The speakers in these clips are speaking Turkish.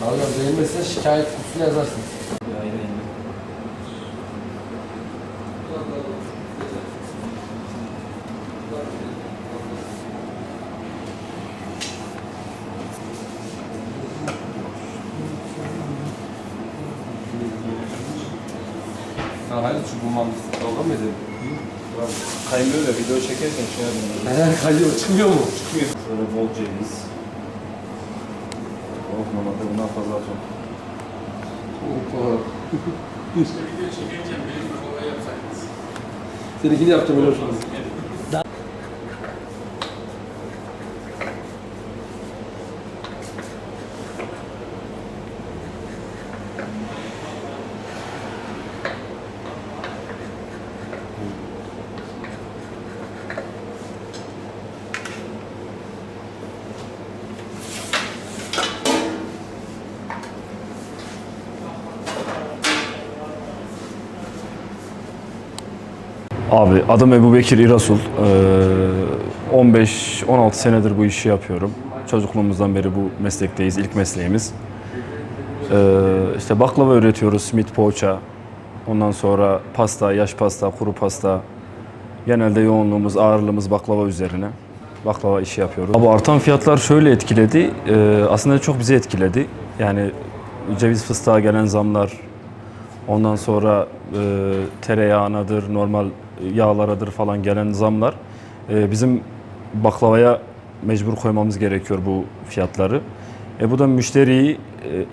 Abi beğenmezsen şikayet kutusuna yazarsın. Aynen. Ha hadi şu bulmamız dalga mı edelim? Kaymıyor ya, video çekerken şey yapıyorum. He kayıyor, çıkmıyor mu? Çıkmıyor. Şöyle bol ceviz. Oh, normalde bundan fazla atacağım. Seninkini yapacağım öyle olsun. Abi adım Ebubekir İrasul. 15-16 senedir bu işi yapıyorum. Çocukluğumuzdan beri bu meslekteyiz, ilk mesleğimiz. İşte baklava üretiyoruz, simit, poğaça. Ondan sonra pasta, yaş pasta, kuru pasta. Genelde yoğunluğumuz, ağırlığımız baklava üzerine. Baklava işi yapıyoruz. Bu artan fiyatlar şöyle etkiledi. Aslında çok bizi etkiledi. Yani ceviz fıstığa gelen zamlar, ondan sonra tereyağınadır, normal yağlaradır falan gelen zamlar bizim baklavaya mecbur koymamız gerekiyor bu fiyatları. Bu da müşteriyi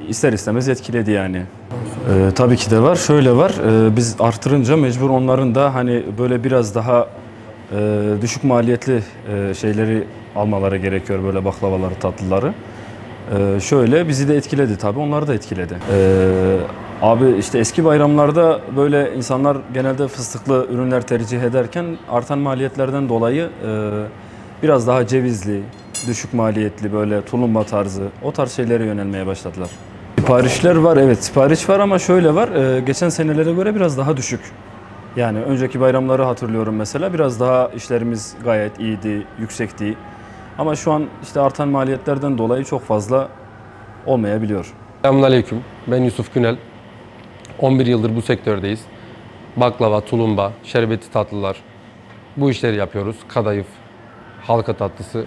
ister istemez etkiledi yani. Tabii ki de var. Şöyle var. Biz artırınca mecbur onların da hani böyle biraz daha düşük maliyetli şeyleri almaları gerekiyor, böyle baklavaları, tatlıları. Şöyle bizi de etkiledi tabii, onları da etkiledi. Abi işte eski bayramlarda böyle insanlar genelde fıstıklı ürünler tercih ederken artan maliyetlerden dolayı biraz daha cevizli, düşük maliyetli böyle tulumba tarzı o tarz şeylere yönelmeye başladılar. Siparişler var, evet sipariş var ama şöyle var, geçen senelere göre biraz daha düşük. Yani önceki bayramları hatırlıyorum mesela, biraz daha işlerimiz gayet iyiydi, yüksekti. Ama şu an işte artan maliyetlerden dolayı çok fazla olmayabiliyor. Selamünaleyküm. Ben Yusuf Günel. 11 yıldır bu sektördeyiz. Baklava, tulumba, şerbetli tatlılar. Bu işleri yapıyoruz. Kadayıf, halka tatlısı.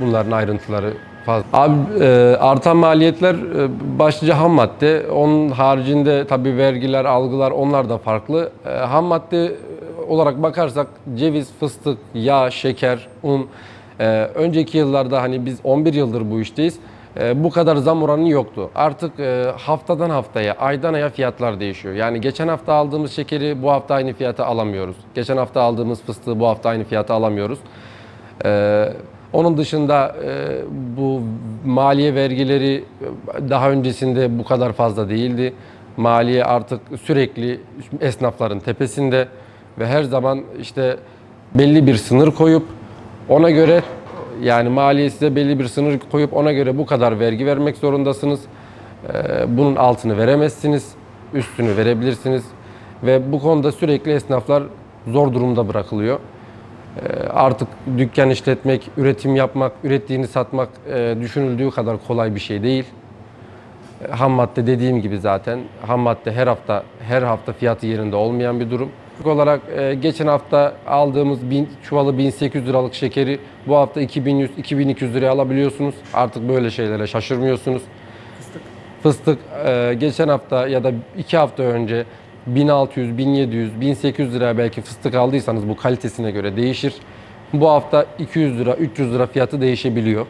Bunların ayrıntıları fazla. Abi artan maliyetler başlıca ham madde. Onun haricinde tabii vergiler, algılar onlar da farklı. Ham madde olarak bakarsak ceviz, fıstık, yağ, şeker, un. Önceki yıllarda hani biz 11 yıldır bu işteyiz. Bu kadar zam oranı yoktu. Artık haftadan haftaya, aydan aya fiyatlar değişiyor. Yani geçen hafta aldığımız şekeri bu hafta aynı fiyata alamıyoruz. Geçen hafta aldığımız fıstığı bu hafta aynı fiyata alamıyoruz. Onun dışında bu maliye vergileri daha öncesinde bu kadar fazla değildi. Maliye artık sürekli esnafların tepesinde ve her zaman işte belli bir sınır koyup ona göre, yani maliye size belli bir sınır koyup ona göre bu kadar vergi vermek zorundasınız. Bunun altını veremezsiniz, üstünü verebilirsiniz. Ve bu konuda sürekli esnaflar zor durumda bırakılıyor. Artık dükkan işletmek, üretim yapmak, ürettiğini satmak düşünüldüğü kadar kolay bir şey değil. Ham madde dediğim gibi zaten ham madde her hafta fiyatı yerinde olmayan bir durum. Olarak geçen hafta aldığımız çuvalı 1800 liralık şekeri bu hafta 2100-2200 liraya alabiliyorsunuz. Artık böyle şeylere şaşırmıyorsunuz. Fıstık geçen hafta ya da 2 hafta önce 1600, 1700, 1800 liraya belki fıstık aldıysanız bu kalitesine göre değişir. Bu hafta 200 lira, 300 lira fiyatı değişebiliyor.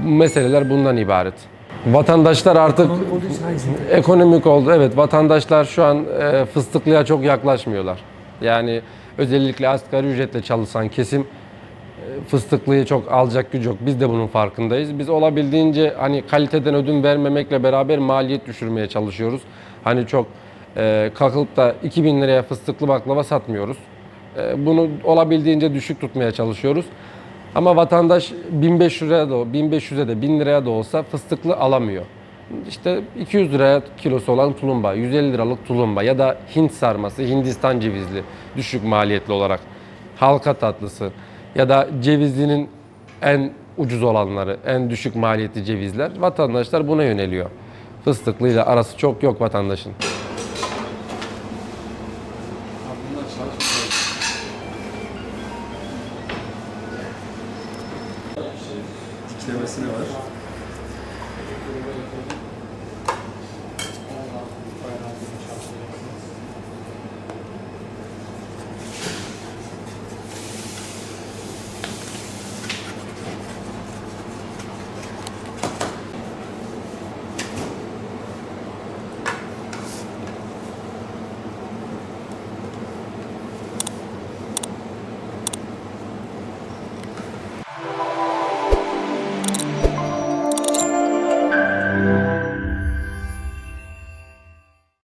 Meseleler bundan ibaret. Vatandaşlar artık ekonomik oldu. Evet, vatandaşlar şu an fıstıklıya çok yaklaşmıyorlar. Yani özellikle asgari ücretle çalışan kesim fıstıklıyı çok alacak gücü yok. Biz de bunun farkındayız. Biz olabildiğince hani kaliteden ödün vermemekle beraber maliyet düşürmeye çalışıyoruz. Hani çok kalkıp da 2000 liraya fıstıklı baklava satmıyoruz. Bunu olabildiğince düşük tutmaya çalışıyoruz. Ama vatandaş 1500 liraya da 1500'e de 1000 liraya da olsa fıstıklı alamıyor. İşte 200 liraya kilosu olan tulumba, 150 liralık tulumba ya da Hint sarması, Hindistan cevizli düşük maliyetli olarak halka tatlısı ya da cevizlinin en ucuz olanları, en düşük maliyetli cevizler. Vatandaşlar buna yöneliyor. Fıstıklıyla arası çok yok vatandaşın. Diklemesi ne var?